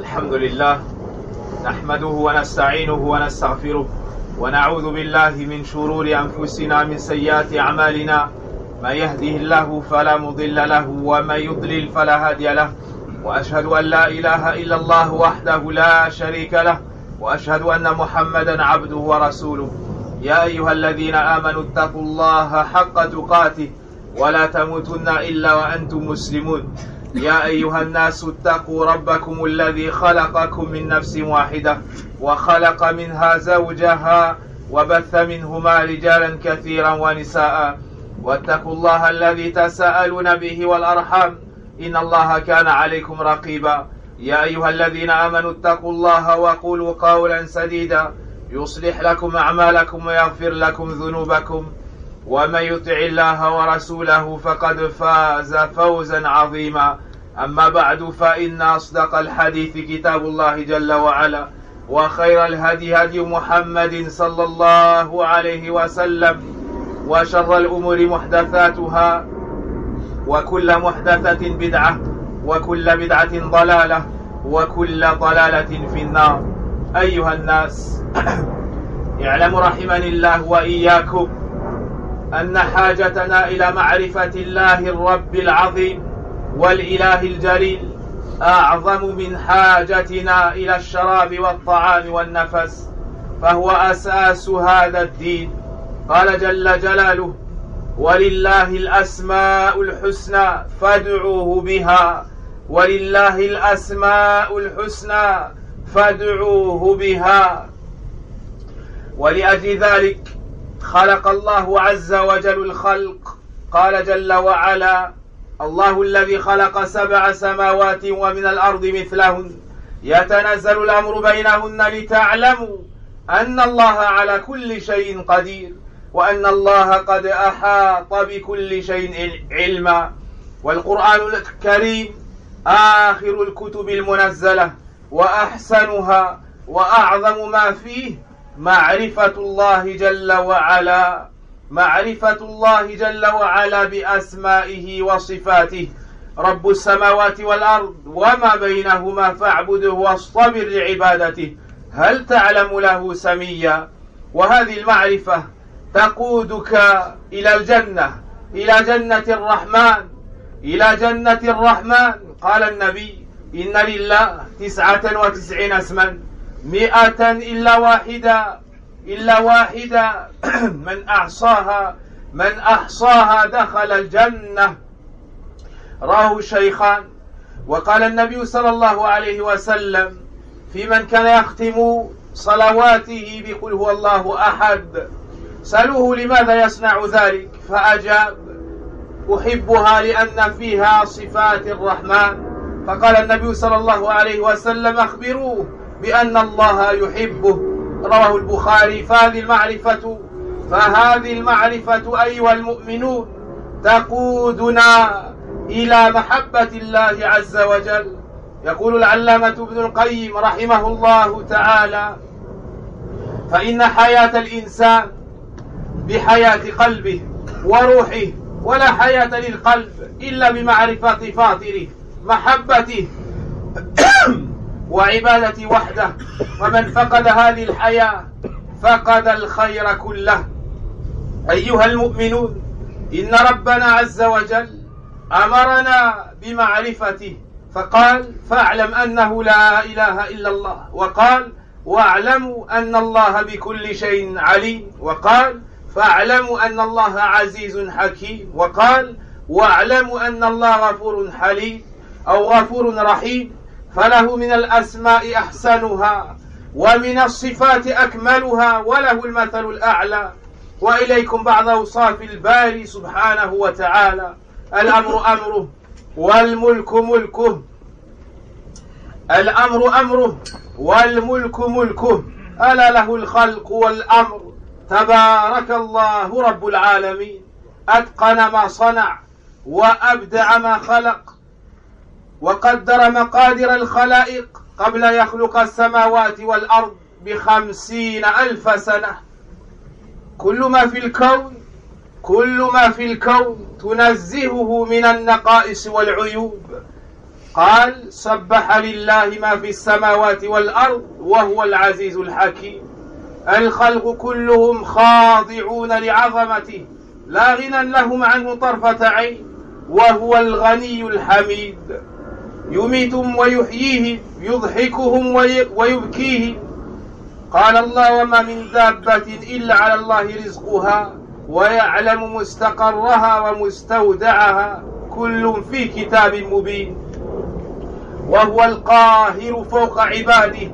الحمد لله نحمده ونستعينه ونستغفره ونعوذ بالله من شرور أنفسنا من سيئات أعمالنا. من يهده الله فلا مضل له ومن يضلل فلا هادي له، وأشهد أن لا إله إلا الله وحده لا شريك له، وأشهد أن محمدا عبده ورسوله. يا أيها الذين آمنوا اتقوا الله حق تقاته ولا تموتن إلا وأنتم مسلمون. يا أيها الناس اتقوا ربكم الذي خلقكم من نفس واحدة وخلق منها زوجها وبث منهما رجالا كثيرا ونساء، واتقوا الله الذي تساءلون به والأرحام إن الله كان عليكم رقيبا. يا أيها الذين آمنوا اتقوا الله وقولوا قولا سديدا يصلح لكم أعمالكم ويغفر لكم ذنوبكم، ومن يطع الله ورسوله فقد فاز فوزا عظيما. أما بعد، فإن أصدق الحديث كتاب الله جل وعلا، وخير الهدي هدي محمد صلى الله عليه وسلم، وشر الأمور محدثاتها، وكل محدثة بدعة، وكل بدعة ضلالة، وكل ضلالة في النار. أيها الناس، اعلموا رحمني الله وإياكم أن حاجتنا إلى معرفة الله الرب العظيم والإله الجليل أعظم من حاجتنا إلى الشراب والطعام والنفس، فهو أساس هذا الدين. قال جل جلاله: ولله الأسماء الحسنى فادعوه بها، ولله الأسماء الحسنى فادعوه بها. ولأجل ذلك خلق الله عز وجل الخلق. قال جل وعلا: الله الذي خلق 7 سماوات ومن الأرض مثلهن يتنزل الأمر بينهن لتعلموا أن الله على كل شيء قدير، وأن الله قد أحاط بكل شيء علما. والقرآن الكريم آخر الكتب المنزلة وأحسنها، وأعظم ما فيه معرفة الله جل وعلا، معرفة الله جل وعلا بأسمائه وصفاته. رب السماوات والأرض وما بينهما فاعبده واصطبر لعبادته هل تعلم له سميا. وهذه المعرفة تقودك إلى الجنة، إلى جنة الرحمن، إلى جنة الرحمن. قال النبي: إن لله 99 اسما 100 إلا واحدة من أحصاها دخل الجنة. رواه الشيخان. وقال النبي صلى الله عليه وسلم في من كان يختم صلواته بقل هو الله أحد: سألوه لماذا يصنع ذلك؟ فأجاب: أحبها لأن فيها صفات الرحمن. فقال النبي صلى الله عليه وسلم: أخبروه بأن الله يحبه. رواه البخاري. فهذه المعرفة أيها المؤمنون تقودنا إلى محبة الله عز وجل. يقول العلامة ابن القيم رحمه الله تعالى: فإن حياة الإنسان بحياة قلبه وروحه، ولا حياة للقلب إلا بمعرفة فاطره، محبته وعبادة وحده. ومن فقد هذه الحياة فقد الخير كله. أيها المؤمنون، إن ربنا عز وجل أمرنا بمعرفته، فقال: فاعلم أنه لا إله إلا الله، وقال: واعلموا أن الله بكل شيء عليم، وقال: فاعلموا أن الله عزيز حكيم، وقال: واعلموا أن الله غفور حليم أو غفور رحيم. فله من الأسماء أحسنها، ومن الصفات أكملها، وله المثل الأعلى. وإليكم بعض أوصاف الباري سبحانه وتعالى: الأمر أمره، والملك ملكه. الأمر أمره، والملك ملكه، ألا له الخلق والأمر. تبارك الله رب العالمين، أتقن ما صنع وأبدع ما خلق، وقدر مقادر الخلائق قبل يخلق السماوات والأرض ب50,000 سنة. كل ما في الكون تنزهه من النقائص والعيوب. قال سبح لله ما في السماوات والأرض وهو العزيز الحكيم. الخلق كلهم خاضعون لعظمته لا غنى لهم عنه طرفة عين، وهو الغني الحميد. يميتهم ويحييهم، يضحكهم ويبكيهم. قال الله وما من دابة إلا على الله رزقها ويعلم مستقرها ومستودعها كل في كتاب مبين. وهو القاهر فوق عباده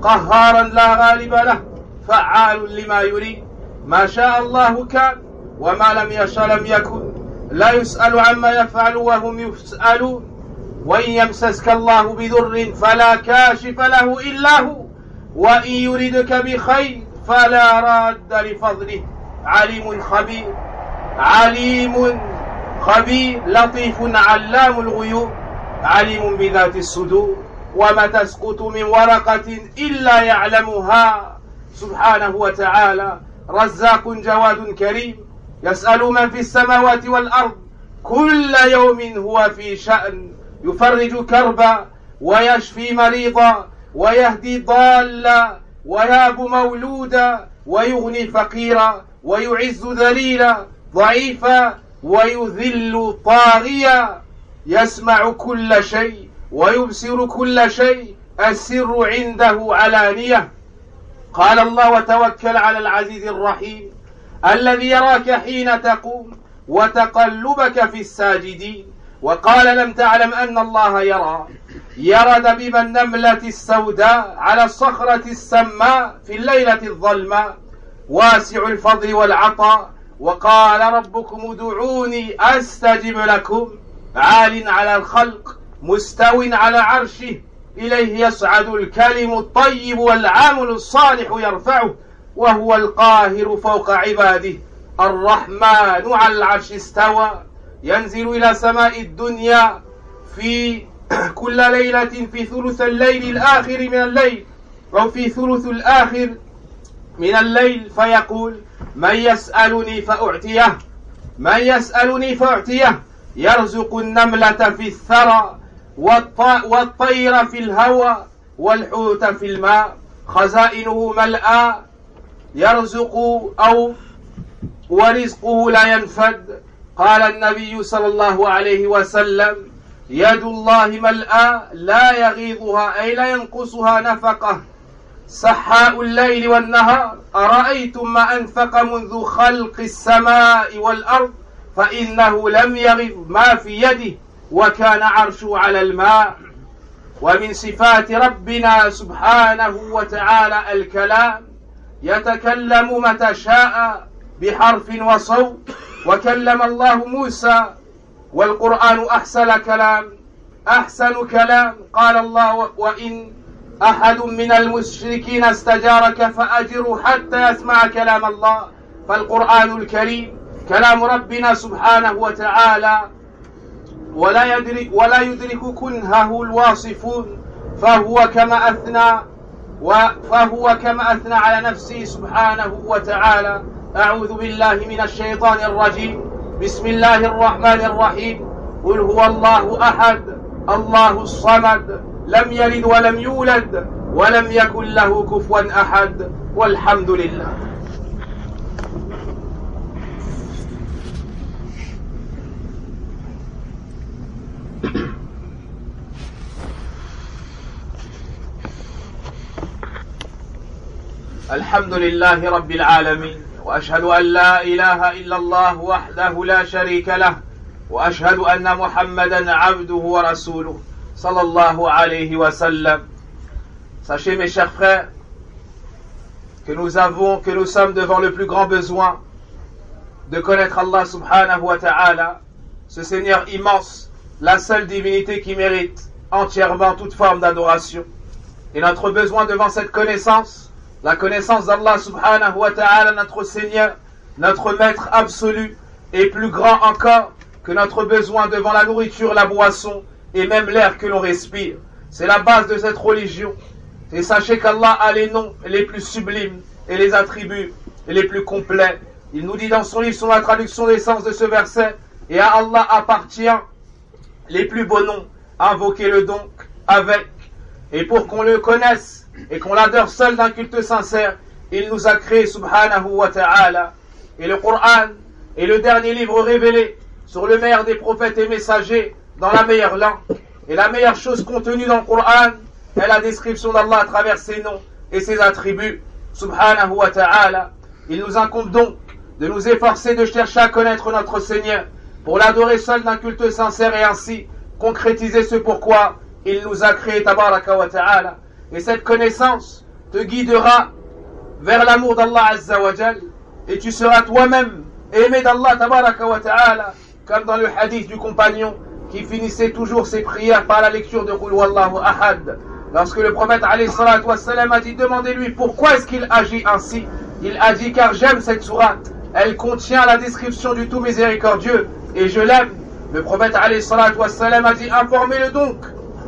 قهارا لا غالب له فعال لما يريد. ما شاء الله كان وما لم يشاء لم يكن. لا يسأل عما يفعل وهم يسألون. وإن يمسسك الله بضر فلا كاشف له إلا هو وإن يردك بخير فلا راد لفضله. عليم خبير، عليم خبير لطيف علام الغيوب. عليم بذات الصدور وما تسقط من ورقة إلا يعلمها سبحانه وتعالى. رزاق جواد كريم يسأل من في السماوات والأرض كل يوم هو في شأن. يفرج كربا ويشفي مريضا ويهدي ضالا ويهب مولودا ويغني فقيرا ويعز ذليلا ضعيفا ويذل طاغيا. يسمع كل شيء ويبصر كل شيء. السر عنده علانية. قال الله وتوكل على العزيز الرحيم الذي يراك حين تقوم وتقلبك في الساجدين. وقال لم تعلم أن الله يرى دبيب النملة السوداء على الصخرة السماء في الليلة الظلماء. واسع الفضل والعطاء. وقال ربكم ادعوني أستجب لكم. عال على الخلق مستو على عرشه إليه يصعد الكلم الطيب والعامل الصالح يرفعه. وهو القاهر فوق عباده. الرحمن على العرش استوى. ينزل إلى سماء الدنيا في كل ليلة في ثلث الليل الآخر من الليل أو في ثلث الآخر من الليل فيقول من يسألني فأعطيه، من يسألني فأعطيه. يرزق النملة في الثرى والطير في الهوى والحوت في الماء. خزائنه ملأى يرزق ورزقه لا ينفد. قال النبي صلى الله عليه وسلم يد الله ملأى لا يغيضها أي لا ينقصها نفقة. سحاء الليل والنهار أرأيتم ما أنفق منذ خلق السماء والأرض فإنه لم يغض ما في يده وكان عرشه على الماء. ومن صفات ربنا سبحانه وتعالى الكلام. يتكلم متى شاء بحرف وصوت. وكلم الله موسى والقرآن أحسن كلام. قال الله وإن أحد من المشركين استجارك فأجره حتى يسمع كلام الله. فالقرآن الكريم كلام ربنا سبحانه وتعالى ولا يدرك كنهه الواصفون. فهو كما أثنى على نفسه سبحانه وتعالى. أعوذ بالله من الشيطان الرجيم. بسم الله الرحمن الرحيم. قل هو الله أحد الله الصمد لم يلد ولم يولد ولم يكن له كفوا أحد والحمد لله. الحمد لله رب العالمين وأشهد أن لا إله إلا الله وحده لا شريك له وأشهد أن محمدا عبده ورسوله صلى الله عليه وسلم. Sachez mes chers frères que nous sommes devant le plus grand besoin de connaître Allah subhanahu wa ta'ala, ce Seigneur immense, la seule divinité qui mérite entièrement toute forme d'adoration. Et notre besoin devant cette connaissance, la connaissance d'Allah subhanahu wa ta'ala, notre Seigneur, notre Maître absolu, est plus grand encore que notre besoin devant la nourriture, la boisson et même l'air que l'on respire. C'est la base de cette religion. Et sachez qu'Allah a les noms les plus sublimes et les attributs les plus complets. Il nous dit dans son livre sur la traduction des sens de ce verset, et à Allah appartient les plus beaux noms Invoquez-le donc avec. Et pour qu'on le connaisse et qu'on l'adore seul d'un culte sincère, il nous a créé subhanahu wa ta'ala. Et le Coran est le dernier livre révélé sur le meilleur des prophètes et messagers dans la meilleure langue. Et la meilleure chose contenue dans le Coran est la description d'Allah à travers ses noms et ses attributs, subhanahu wa ta'ala. Il nous incombe donc de nous efforcer de chercher à connaître notre Seigneur pour l'adorer seul d'un culte sincère et ainsi concrétiser ce pourquoi il nous a créé, tabaraka wa ta'ala. Et cette connaissance te guidera vers l'amour d'Allah azza wa jal et tu seras toi-même aimé d'Allah tabaraka wa ta'ala, comme dans le hadith du compagnon qui finissait toujours ses prières par la lecture de Qul Huwallahu Ahad. Lorsque le prophète alayhi salatu wassalam a dit demandez-lui pourquoi est-ce qu'il agit ainsi, il a dit car j'aime cette sourate, elle contient la description du tout miséricordieux et je l'aime. Le prophète alayhi salatu wassalam a dit informez-le donc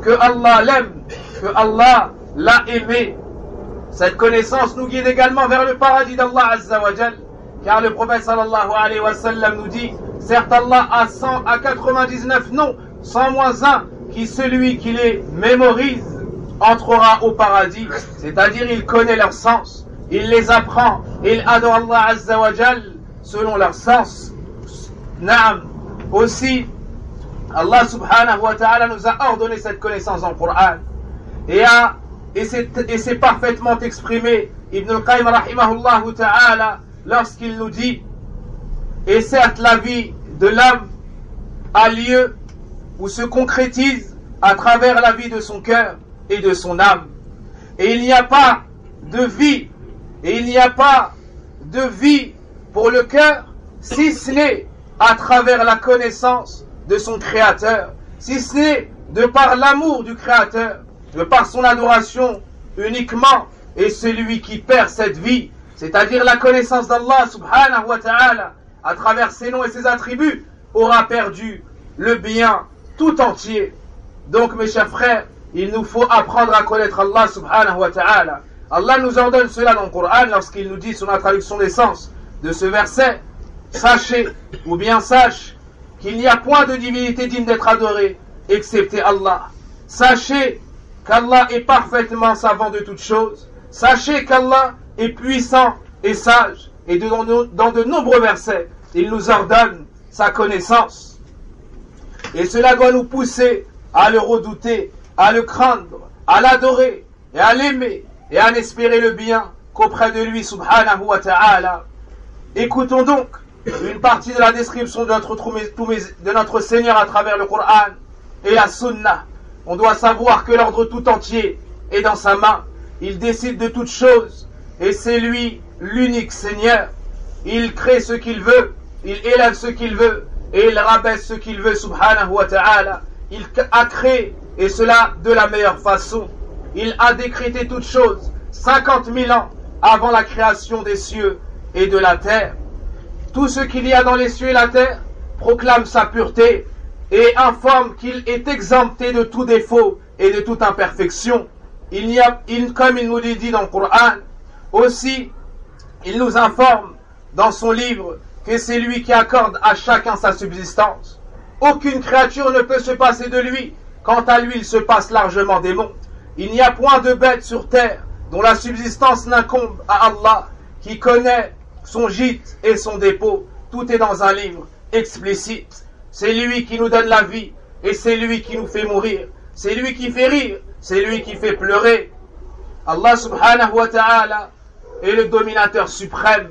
que Allah l'aime, que Allah l'a aimé. Cette connaissance nous guide également vers le paradis d'Allah azza wa jal, car le prophète sallallahu alayhi wa sallam nous dit certes Allah a 100 à 99 noms, 100 moins 1, qui celui qui les mémorise entrera au paradis, c'est-à-dire il connaît leur sens, il les apprend, il adore Allah azza wa jal selon leur sens. Naam. Aussi, Allah subhanahu wa ta'ala nous a ordonné cette connaissance dans le Coran et c'est parfaitement exprimé Ibn al-Qayyim rahimahullah ta'ala lorsqu'il nous dit et certes la vie de l'homme a lieu ou se concrétise à travers la vie de son cœur et de son âme et il n'y a pas de vie pour le cœur si ce n'est à travers la connaissance de son Créateur, si ce n'est de par l'amour du Créateur, de par son adoration uniquement, et celui qui perd cette vie, c'est-à-dire la connaissance d'Allah subhanahu wa ta'ala, à travers ses noms et ses attributs, aura perdu le bien tout entier. Donc mes chers frères, il nous faut apprendre à connaître Allah subhanahu wa ta'ala. Allah nous ordonne cela dans le Coran lorsqu'il nous dit sur la traduction des sens de ce verset, sachez ou bien sache qu'il n'y a point de divinité digne d'être adorée excepté Allah. Sachez qu'Allah est parfaitement savant de toutes choses. Sachez qu'Allah est puissant et sage. Et dans de nombreux versets, il nous ordonne sa connaissance. Et cela doit nous pousser à le redouter, à le craindre, à l'adorer et à l'aimer et à n'espérer le bien qu'auprès de lui subhanahu wa ta'ala. Écoutons donc une partie de la description de notre Seigneur à travers le Coran et la Sunna. On doit savoir que l'ordre tout entier est dans sa main. Il décide de toutes choses et c'est lui l'unique Seigneur. Il crée ce qu'il veut, il élève ce qu'il veut et il rabaisse ce qu'il veut subhanahu wa ta'ala. Il a créé et cela de la meilleure façon. Il a décrété toutes choses 50 000 ans avant la création des cieux et de la terre. Tout ce qu'il y a dans les cieux et la terre proclame sa pureté et informe qu'il est exempté de tout défaut et de toute imperfection. Comme il nous l'a dit dans le Coran, aussi il nous informe dans son livre que c'est lui qui accorde à chacun sa subsistance. Aucune créature ne peut se passer de lui, quant à lui il se passe largement des mondes. Il n'y a point de bête sur terre dont la subsistance n'incombe à Allah, qui connaît son gîte et son dépôt. Tout est dans un livre explicite. C'est lui qui nous donne la vie et c'est lui qui nous fait mourir. C'est lui qui fait rire, c'est lui qui fait pleurer. Allah subhanahu wa ta'ala est le dominateur suprême.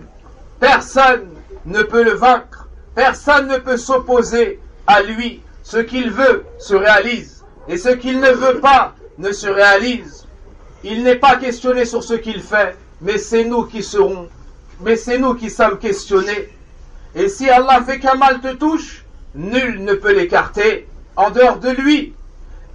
Personne ne peut le vaincre. Personne ne peut s'opposer à lui. Ce qu'il veut se réalise et ce qu'il ne veut pas ne se réalise. Il n'est pas questionné sur ce qu'il fait, mais c'est nous qui sommes questionnés. Et si Allah fait qu'un mal te touche, nul ne peut l'écarter en dehors de lui.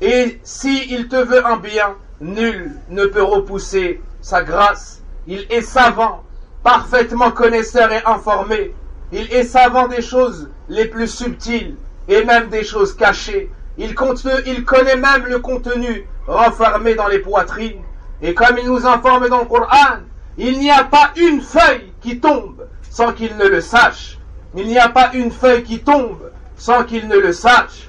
Et si il te veut un bien, nul ne peut repousser sa grâce. Il est savant, parfaitement connaisseur et informé. Il est savant des choses les plus subtiles et même des choses cachées. Il connaît même le contenu renfermé dans les poitrines. Et comme il nous informe dans le Coran, il n'y a pas une feuille qui tombe sans qu'il ne le sache. Il n'y a pas une feuille qui tombe sans qu'il ne le sache.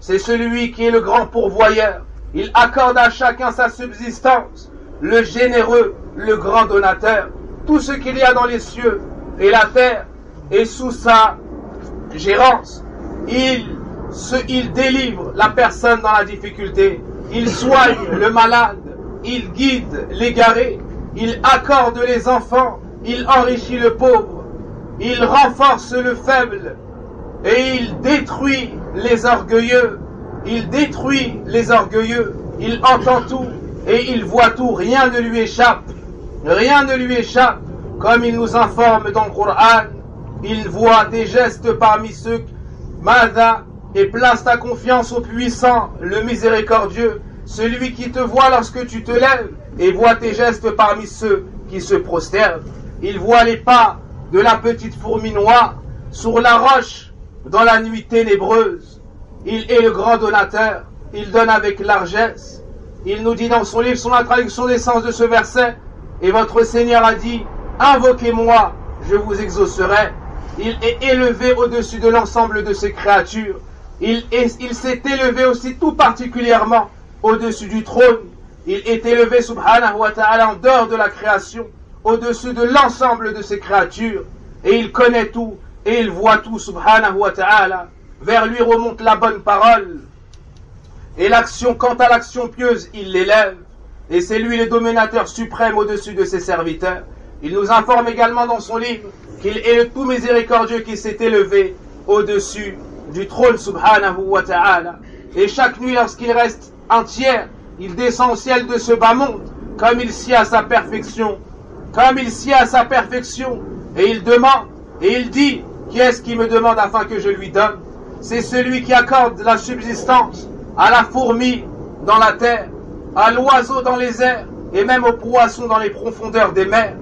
c'est celui qui est le grand pourvoyeur. Il accorde à chacun sa subsistance, le généreux, le grand donateur. Tout ce qu'il y a dans les cieux et la terre est sous sa gérance. Il délivre la personne dans la difficulté, il soigne le malade, il guide l'égaré, il accorde les enfants, il enrichit le pauvre, il renforce le faible et il détruit les orgueilleux. Il détruit les orgueilleux, il entend tout et il voit tout, rien ne lui échappe. Rien ne lui échappe, comme il nous informe dans le Coran. Il voit tes gestes parmi ceux Mada, et place ta confiance au puissant, le miséricordieux, celui qui te voit lorsque tu te lèves et voit tes gestes parmi ceux qui se prosternent. Il voit les pas de la petite fourmi noire sur la roche dans la nuit ténébreuse. Il est le grand donateur, il donne avec largesse. Il nous dit dans son livre, sur la traduction des sens de ce verset, et votre Seigneur a dit, invoquez-moi, je vous exaucerai. Il est élevé au-dessus de l'ensemble de ses créatures. Il s'est élevé aussi tout particulièrement au-dessus du trône. Il est élevé, subhanahu wa ta'ala, en dehors de la création, au-dessus de l'ensemble de ses créatures. Et il connaît tout, et il voit tout, subhanahu wa ta'ala. Vers lui remonte la bonne parole. Et l'action, quant à l'action pieuse, il l'élève. Et c'est lui le dominateur suprême au-dessus de ses serviteurs. Il nous informe également dans son livre qu'il est le tout miséricordieux qui s'est élevé au-dessus du trône, subhanahu wa ta'ala. Et chaque nuit, lorsqu'il reste entière, il descend au ciel de ce bas monde, comme il sied à sa perfection. Comme il sied à sa perfection. Et il demande, et il dit, qui est-ce qui me demande afin que je lui donne? C'est celui qui accorde la subsistance à la fourmi dans la terre, à l'oiseau dans les airs, et même aux poissons dans les profondeurs des mers.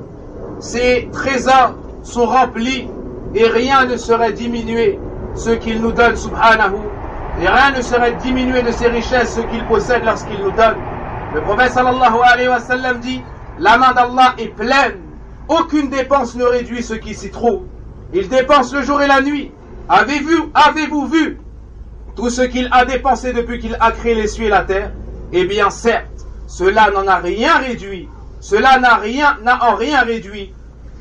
Ses trésors sont remplis, et rien ne serait diminué ce qu'il nous donne, subhanahu, et rien ne serait diminué de ses richesses ce qu'il possède lorsqu'il nous donne. Le prophète sallallahu alayhi wa sallam dit, la main d'Allah est pleine, aucune dépense ne réduit ce qui s'y trouve. Il dépense le jour et la nuit. Avez-vous vu tout ce qu'il a dépensé depuis qu'il a créé les cieux et la terre? Eh bien certes, cela n'en a rien réduit, cela n'a en rien réduit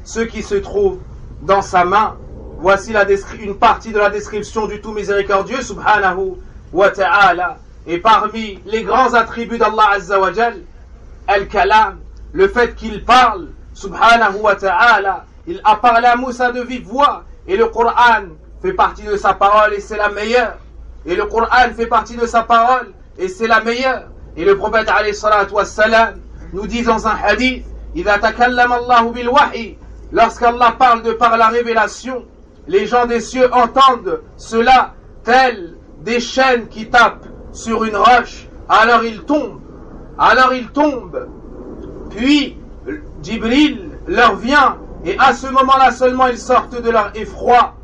ce qui se trouve dans sa main. Voici une partie de la description du tout miséricordieux, subhanahu wa ta'ala. Et parmi les grands attributs d'Allah azza wa jal, al-kalam, le fait qu'il parle, subhanahu wa ta'ala. Il a parlé à Moussa de vive voix, et le Coran fait partie de sa parole et c'est la meilleure. Et le Coran fait partie de sa parole et c'est la meilleure. Et le prophète alayhi salatu wassalam nous dit dans un hadith, إذا تكلم الله بالوحي, lorsqu'Allah parle de par la révélation, les gens des cieux entendent cela tels des chaînes qui tapent sur une roche, alors ils tombent. Puis Jibril leur vient et à ce moment-là seulement ils sortent de leur effroi.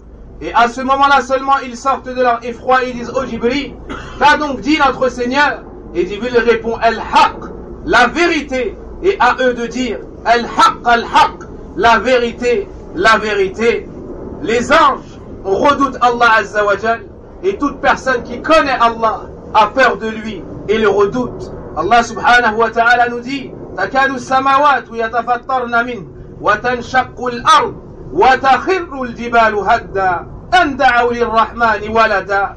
Et à ce moment-là seulement ils sortent de leur effroi et ils disent, oh Jibril, qu'a donc dit notre Seigneur? Et Jibril répond, al-haq, la vérité. Et à eux de dire, al-haq, la vérité, la vérité. Les anges redoutent Allah azza wa jal, et toute personne qui connaît Allah a peur de lui et le redoute. Allah subhanahu wa ta'ala nous dit, takadu samawat yatafattarna min wa tanshaqqu al-ard wa takhirru al-jibalu hadda an da'u lir-rahmani walada.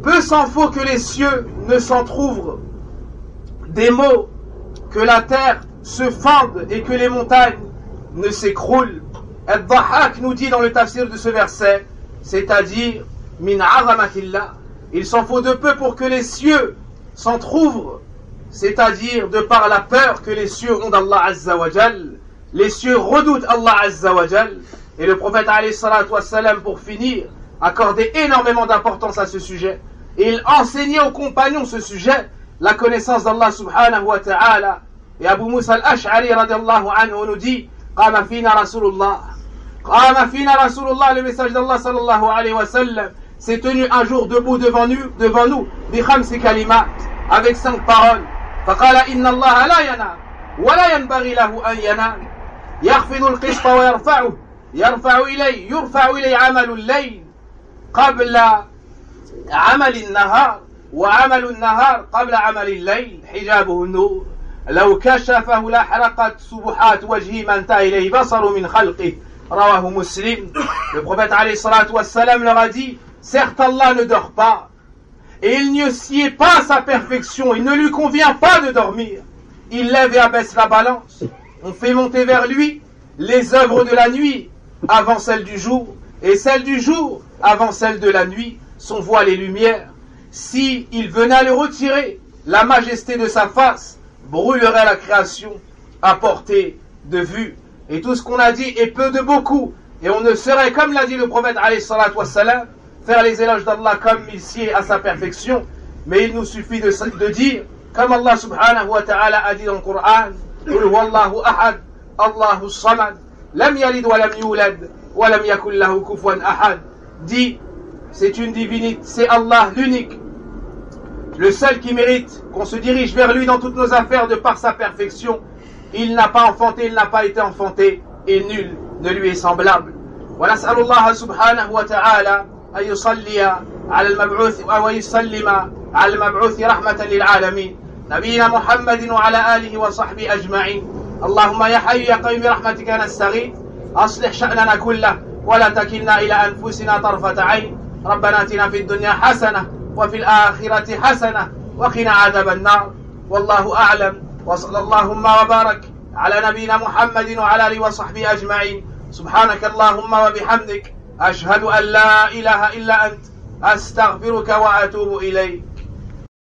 Peu s'en faut que les cieux ne s'entr'ouvrent des mots, que la terre se fende et que les montagnes ne s'écroulent. Al-Dhahhak nous dit dans le tafsir de ce verset, c'est-à-dire min azamatillah, il s'en faut de peu pour que les cieux s'entr'ouvrent, c'est-à-dire de par la peur que les cieux ont d'Allah azza wa jal. Les cieux redoutent Allah azza wa jal. Et le prophète alayhi salatu wassalam, pour finir, accordait énormément d'importance à ce sujet. Et il enseignait aux compagnons ce sujet, la connaissance d'Allah subhanahu wa ta'ala. Et Abu Musa al-Ash'ari radiallahu anhu nous dit, Qama fina Rasulullah, le message d'Allah sallallahu alayhi wa sallam, s'est tenu un jour debout devant nous, bi khamsi kalimat, avec 5 paroles. Faqala inna Allah la yanam, wa la yanbaghi lahu an yanam, yakhfidu al-qista wa yarfa'u ilayhi amalu al-layl, qabla عمل النهار وعمل النهار قبل عمل الليل حجابه النور لو كشفه لاحرقت سبحات وجهه ما انتهى إليه بصر من خلقه رواه Muslim. Le prophète alayhi salatu wassalam leur a dit, certes Allah ne dort pas et il ne sied pas à sa perfection, il ne lui convient pas de dormir. Il lève et abaisse la balance, on fait monter vers lui les œuvres de la nuit avant celles du jour et celles du jour avant celles de la nuit, son voile et lumière. Si il venait à le retirer, la majesté de sa face brûlerait la création à portée de vue. Et tout ce qu'on a dit est peu de beaucoup. Et on ne saurait, comme l'a dit le prophète alayhi salatu wassalam, faire les éloges d'Allah comme il sied à sa perfection. Mais il nous suffit de dire, comme Allah subhanahu wa ta'ala a dit dans le Coran, Qul huwallahu ahad, Allahu samad, lam yalid wa lam yulad, wa lam yakul lahu kufuwan ahad. Dit, c'est une divinité, c'est Allah l'unique, le seul qui mérite qu'on se dirige vers lui dans toutes nos affaires de par sa perfection. Il n'a pas enfanté, il n'a pas été enfanté, et nul ne lui est semblable. ونسأل الله سبحانه وتعالى أن يصلي على المبعوث ويسلم على المبعوث رحمة للعالمين نبينا محمد وعلى آله وصحبه أجمعين. اللهم يا حي يا قيوم برحمتك نستغيث أصلح شأننا كله ولا تكلنا إلى أنفسنا طرفة عين. ربنا آتنا في الدنيا حسنة وفي الآخرة حسنة وقنا عذاب النار. والله أعلم. وصلى اللهم وبارك على نبينا محمد وعلى آله وصحبه أجمعين. سبحانك اللهم وبحمدك أشهد أن لا إله إلا أنت أستغفرك وأتوب إليك.